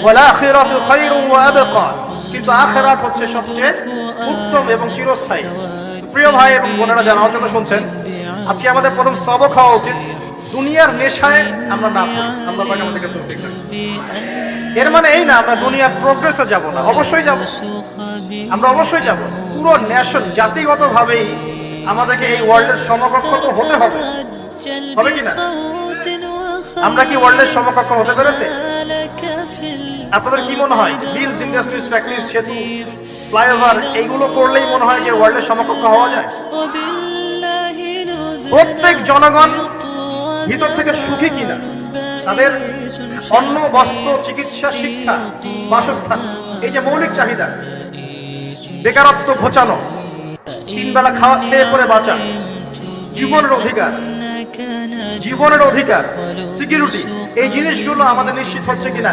ওয়াল আখিরাতু খায়রুন ওয়া আবকা, কিন্তু আখিরাত হচ্ছে সবচেয়ে উত্তম এবং চিরস্থায়ী। প্রিয় ভাই এবং বোনেরা যারা আমার জন্য শুনছেন, আজকে আমাদের প্রথম সবক হওয়া উচিত দুনিয়ার নেশায় আমরা না পড়ি। আল্লাহ পাক আমাদেরকে তৌফিক দান। এর মানে এই না আমরা দুনিয়ার প্রোগ্রেসে যাব না, অবশ্যই যাব, আমরা অবশ্যই যাব। পুরো ন্যাশন জাতিগতভাবেই আমাদেরকে এই ওয়ার্ল্ডের সমকক্ষ তো হতে হবে, হবে কি না? আমরা কি ওয়ার্ল্ডের সমকক্ষ হতে পেরেছে? আপনাদের কি মনে হয় মিলস, ইন্ডাস্ট্রিজ, ফ্যাক্টরিজ, সেতু, ফ্লাইওভার এইগুলো করলেই মনে হয় যে ওয়ার্ল্ডের সমকক্ষ হওয়া যায়? প্রত্যেক জনগণ ভিতর থেকে সুখী কিনা, তাদের অন্ন, বস্ত্র, চিকিৎসা, শিক্ষা, বাসস্থান, এই যে মৌলিক চাহিদা, বেকারত্ব ঘোচানো, তিন বেলা খাওয়া খেয়ে পরে বাঁচা, জীবনের অধিকার, সিকিউরিটি, এই জিনিসগুলো আমাদের নিশ্চিত হচ্ছে কিনা